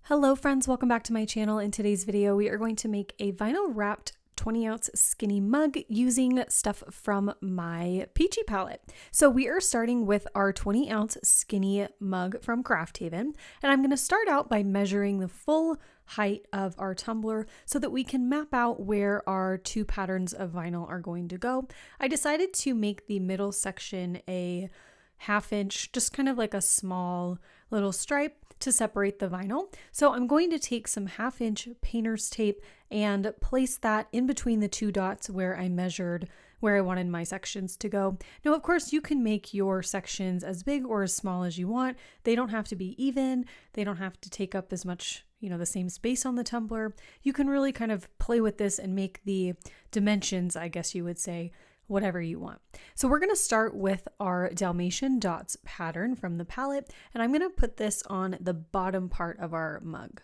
Hello friends, welcome back to my channel. In today's video, we are going to make a vinyl wrapped 20-ounce skinny mug using stuff from my Peachy palette. So we are starting with our 20-ounce skinny mug from Craft Haven, and I'm going to start out by measuring the full height of our tumbler so that we can map out where our two patterns of vinyl are going to go. I decided to make the middle section a 1/2 inch, just kind of like a small little stripe to separate the vinyl. So I'm going to take some 1/2 inch painter's tape and place that in between the two dots where I measured where I wanted my sections to go. Now, of course, you can make your sections as big or as small as you want. They don't have to be even. They don't have to take up as much, the same space on the tumbler. You can really kind of play with this and make the dimensions, I guess you would say, whatever you want. So we're going to start with our Dalmatian dots pattern from the palette, and I'm going to put this on the bottom part of our mug.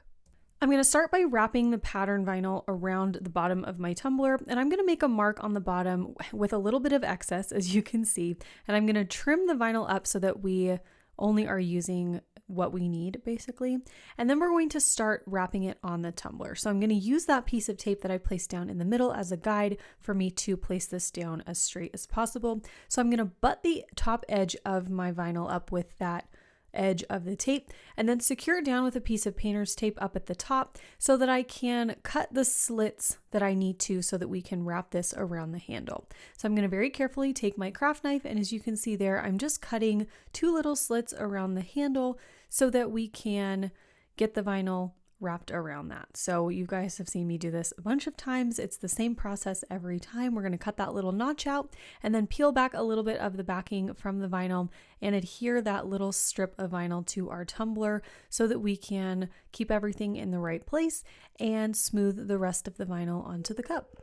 I'm going to start by wrapping the pattern vinyl around the bottom of my tumbler, and I'm going to make a mark on the bottom with a little bit of excess, as you can see, and I'm going to trim the vinyl up so that we only are using what we need basically. And then we're going to start wrapping it on the tumbler. So I'm going to use that piece of tape that I placed down in the middle as a guide for me to place this down as straight as possible. So I'm going to butt the top edge of my vinyl up with that edge of the tape and then secure it down with a piece of painter's tape up at the top so that I can cut the slits that I need to so that we can wrap this around the handle. So I'm going to very carefully take my craft knife, and as you can see there, I'm just cutting two little slits around the handle so that we can get the vinyl wrapped around that. So you guys have seen me do this a bunch of times. It's the same process every time. We're going to cut that little notch out and then peel back a little bit of the backing from the vinyl and adhere that little strip of vinyl to our tumbler so that we can keep everything in the right place and smooth the rest of the vinyl onto the cup.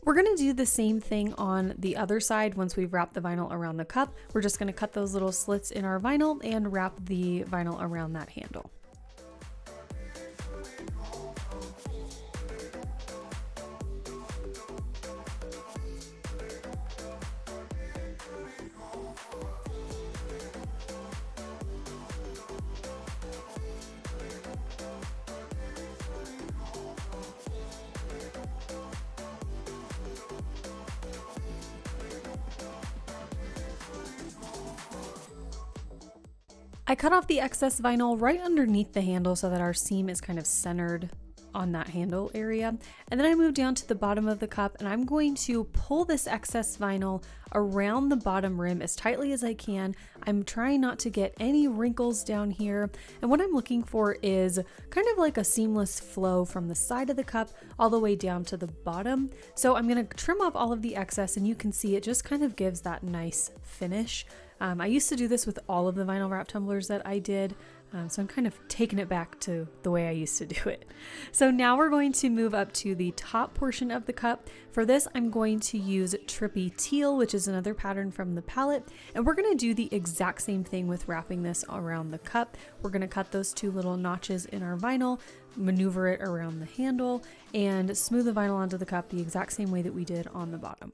We're going to do the same thing on the other side. Once we've wrapped the vinyl around the cup, we're just going to cut those little slits in our vinyl and wrap the vinyl around that handle. I cut off the excess vinyl right underneath the handle so that our seam is kind of centered on that handle area. And then I move down to the bottom of the cup and I'm going to pull this excess vinyl around the bottom rim as tightly as I can. I'm trying not to get any wrinkles down here. And what I'm looking for is kind of like a seamless flow from the side of the cup all the way down to the bottom. So I'm going to trim off all of the excess, and you can see it just kind of gives that nice finish. I used to do this with all of the vinyl wrap tumblers that I did, so I'm kind of taking it back to the way I used to do it. So now we're going to move up to the top portion of the cup. For this, I'm going to use Trippy Teal, which is another pattern from the palette, and we're going to do the exact same thing with wrapping this around the cup. We're going to cut those two little notches in our vinyl, maneuver it around the handle, and smooth the vinyl onto the cup the exact same way that we did on the bottom.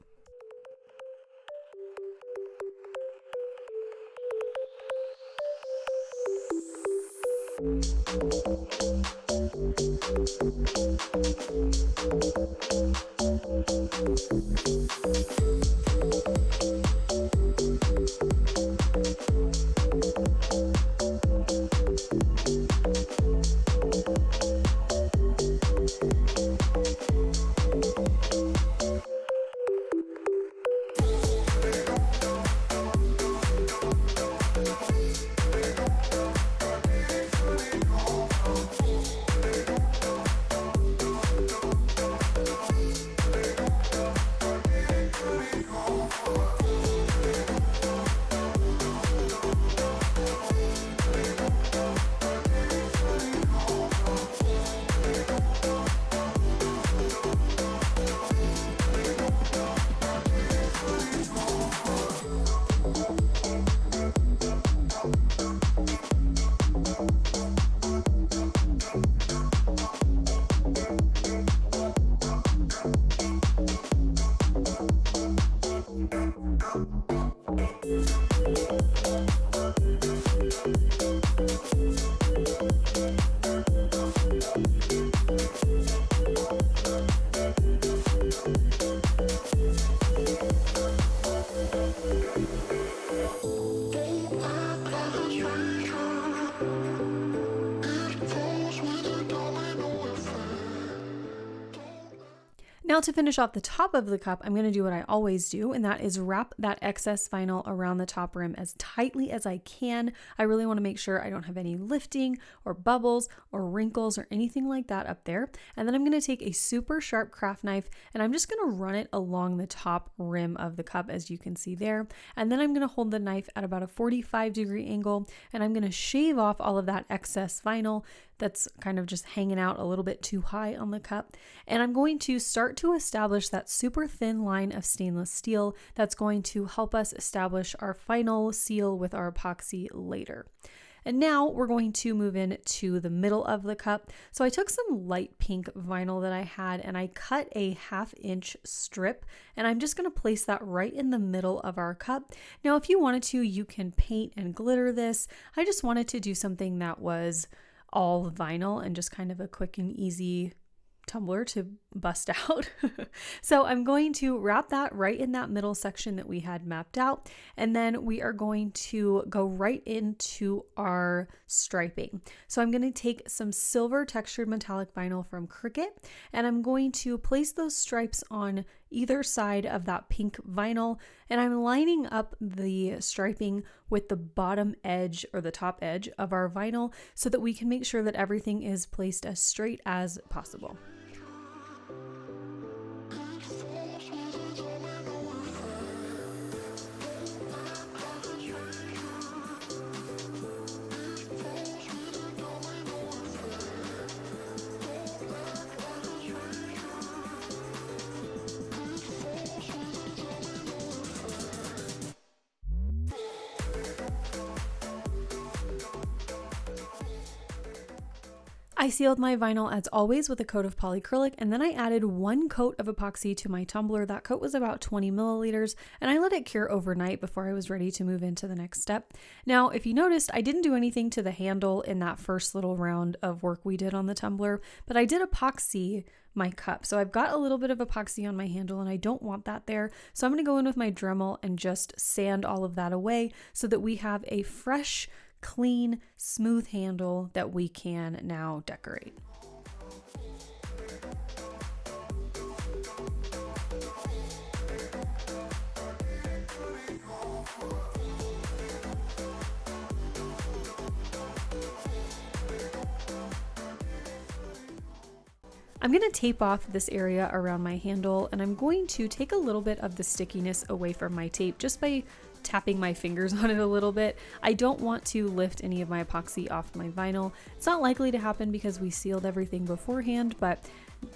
Now to finish off the top of the cup, I'm going to do what I always do, and that is wrap that excess vinyl around the top rim as tightly as I can. I really want to make sure I don't have any lifting or bubbles or wrinkles or anything like that up there. And then I'm going to take a super sharp craft knife and I'm just going to run it along the top rim of the cup, as you can see there. And then I'm going to hold the knife at about a 45-degree angle, and I'm going to shave off all of that excess vinyl that's kind of just hanging out a little bit too high on the cup. And I'm going to start to establish that super thin line of stainless steel that's going to help us establish our final seal with our epoxy later. And now we're going to move into the middle of the cup. So I took some light pink vinyl that I had and I cut a 1/2 inch strip, and I'm just going to place that right in the middle of our cup. Now, if you wanted to, you can paint and glitter this. I just wanted to do something that was all vinyl and just kind of a quick and easy tumbler to bust out. So I'm going to wrap that right in that middle section that we had mapped out, and then we are going to go right into our striping. So I'm going to take some silver textured metallic vinyl from Cricut, and I'm going to place those stripes on either side of that pink vinyl, and I'm lining up the striping with the bottom edge or the top edge of our vinyl so that we can make sure that everything is placed as straight as possible. I sealed my vinyl as always with a coat of polyacrylic, and then I added 1 coat of epoxy to my tumbler. That coat was about 20 milliliters, and I let it cure overnight before I was ready to move into the next step. Now, if you noticed, I didn't do anything to the handle in that first little round of work we did on the tumbler, but I did epoxy my cup. So I've got a little bit of epoxy on my handle and I don't want that there. So I'm going to go in with my Dremel and just sand all of that away so that we have a fresh, clean, smooth handle that we can now decorate. I'm going to tape off this area around my handle, and I'm going to take a little bit of the stickiness away from my tape just by tapping my fingers on it a little bit. I don't want to lift any of my epoxy off my vinyl. It's not likely to happen because we sealed everything beforehand, but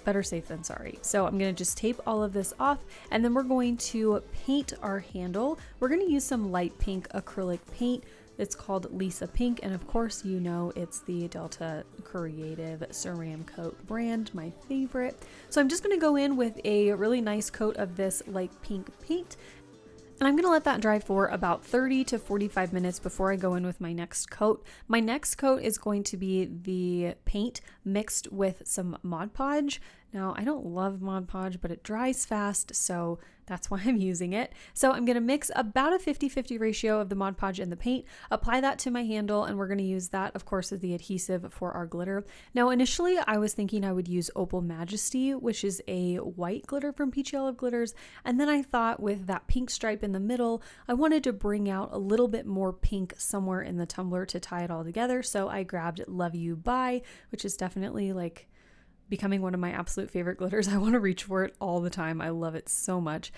better safe than sorry. So I'm going to just tape all of this off, and then we're going to paint our handle. We're going to use some light pink acrylic paint. It's called Lisa Pink, and of course you know it's the Delta Creative Ceram Coat brand, my favorite. So I'm just going to go in with a really nice coat of this light pink paint, and I'm going to let that dry for about 30 to 45 minutes before I go in with my next coat. My next coat is going to be the paint mixed with some Mod Podge. Now, I don't love Mod Podge, but it dries fast, so that's why I'm using it. So I'm going to mix about a 50-50 ratio of the Mod Podge and the paint, apply that to my handle, and we're going to use that, of course, as the adhesive for our glitter. Now, initially, I was thinking I would use Opal Majesty, which is a white glitter from Peachy Olive Glitters, and then I thought with that pink stripe in the middle, I wanted to bring out a little bit more pink somewhere in the tumbler to tie it all together, so I grabbed Love You Bye, which is definitely like becoming one of my absolute favorite glitters. I want to reach for it all the time. I love it so much.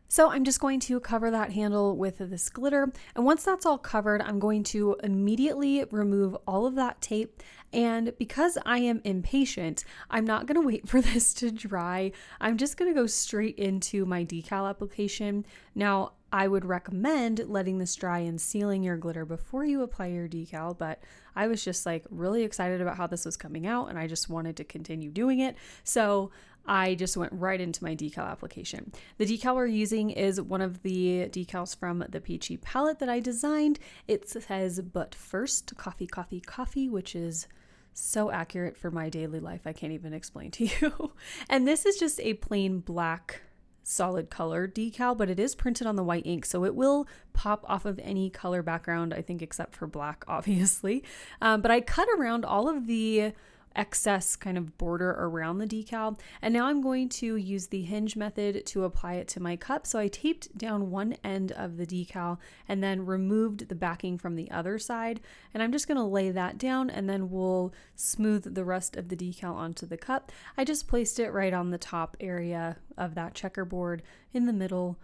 So I'm just going to cover that handle with this glitter. And once that's all covered, I'm going to immediately remove all of that tape. And because I am impatient, I'm not going to wait for this to dry. I'm just going to go straight into my decal application. Now, I would recommend letting this dry and sealing your glitter before you apply your decal, but I was just like really excited about how this was coming out and I just wanted to continue doing it. So I just went right into my decal application. The decal we're using is one of the decals from the Peachy palette that I designed. It says, "But first, coffee, coffee, coffee," which is so accurate for my daily life. I can't even explain to you. And this is just a plain black solid color decal, but it is printed on the white ink, so it will pop off of any color background, I think, except for black, obviously. But I cut around all of the excess kind of border around the decal. And now I'm going to use the hinge method to apply it to my cup. So I taped down one end of the decal and then removed the backing from the other side. And I'm just going to lay that down and then we'll smooth the rest of the decal onto the cup. I just placed it right on the top area of that checkerboard in the middle,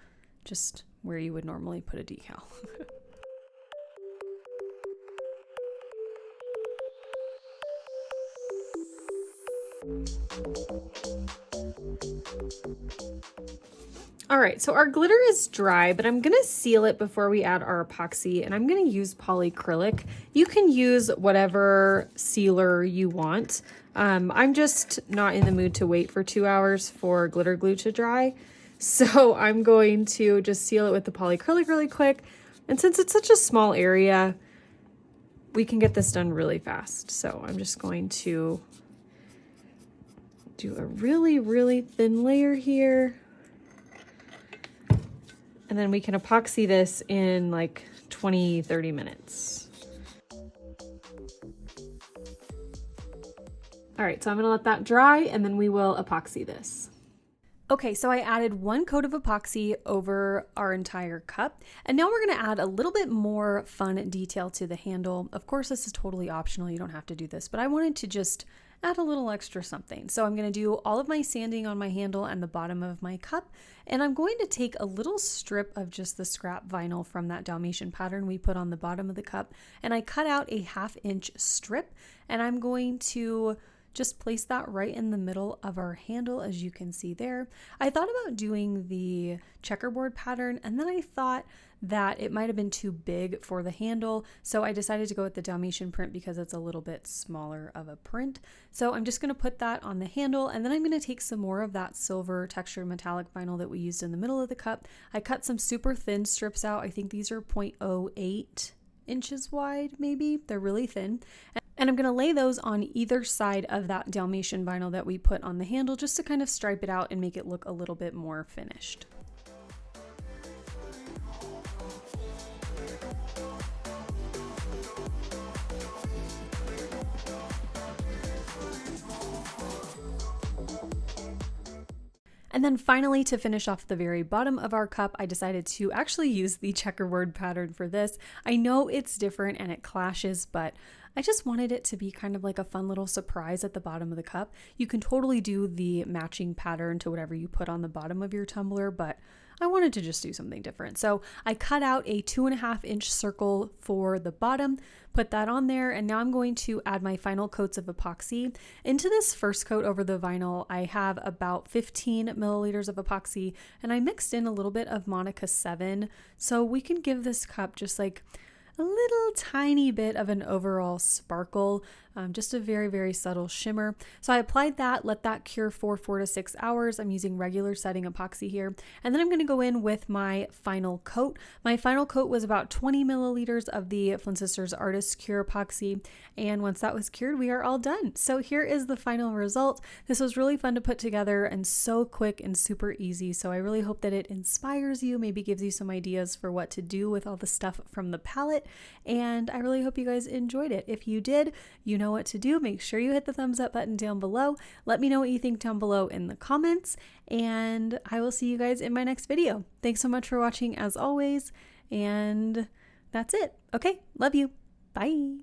just where you would normally put a decal. All right, so our glitter is dry, but I'm gonna seal it before we add our epoxy, and I'm gonna use polyacrylic. You can use whatever sealer you want. I'm just not in the mood to wait for 2 hours for glitter glue to dry. So I'm going to just seal it with the polyacrylic really quick. And since it's such a small area, we can get this done really fast. So I'm just going to do a really, really thin layer here. And then we can epoxy this in like 20-30 minutes. All right, so I'm gonna let that dry and then we will epoxy this. Okay, so I added 1 coat of epoxy over our entire cup, and now we're gonna add a little bit more fun detail to the handle. Of course, this is totally optional, you don't have to do this, but I wanted to just add a little extra something. So I'm gonna do all of my sanding on my handle and the bottom of my cup, and I'm going to take a little strip of just the scrap vinyl from that Dalmatian pattern we put on the bottom of the cup, and I cut out a 1/2 inch strip, and I'm going to just place that right in the middle of our handle, as you can see there. I thought about doing the checkerboard pattern, and then I thought that it might have been too big for the handle, so I decided to go with the Dalmatian print because it's a little bit smaller of a print. So I'm just going to put that on the handle, and then I'm going to take some more of that silver textured metallic vinyl that we used in the middle of the cup. I cut some super thin strips out. I think these are 0.08 inches wide, maybe. They're really thin. And I'm going to lay those on either side of that Dalmatian vinyl that we put on the handle, just to kind of stripe it out and make it look a little bit more finished. And then finally, to finish off the very bottom of our cup, I decided to actually use the checkerboard pattern for this. I know it's different and it clashes, but I just wanted it to be kind of like a fun little surprise at the bottom of the cup. You can totally do the matching pattern to whatever you put on the bottom of your tumbler, but I wanted to just do something different. So I cut out a 2.5 inch circle for the bottom, put that on there, and now I'm going to add my final coats of epoxy. Into this first coat over the vinyl, I have about 15 milliliters of epoxy, and I mixed in a little bit of Monica 7, so we can give this cup just like a little tiny bit of an overall sparkle, just a very, very subtle shimmer. So I applied that, let that cure for 4 to 6 hours. I'm using regular setting epoxy here. And then I'm going to go in with my final coat. My final coat was about 20 milliliters of the Flynn Sisters Artist Cure epoxy. And once that was cured, we are all done. So here is the final result. This was really fun to put together and so quick and super easy. So I really hope that it inspires you, maybe gives you some ideas for what to do with all the stuff from the palette. And I really hope you guys enjoyed it. If you did, you know what to do. Make sure you hit the thumbs up button down below. Let me know what you think down below in the comments, and I will see you guys in my next video. Thanks so much for watching as always, and that's it. Okay, love you. Bye.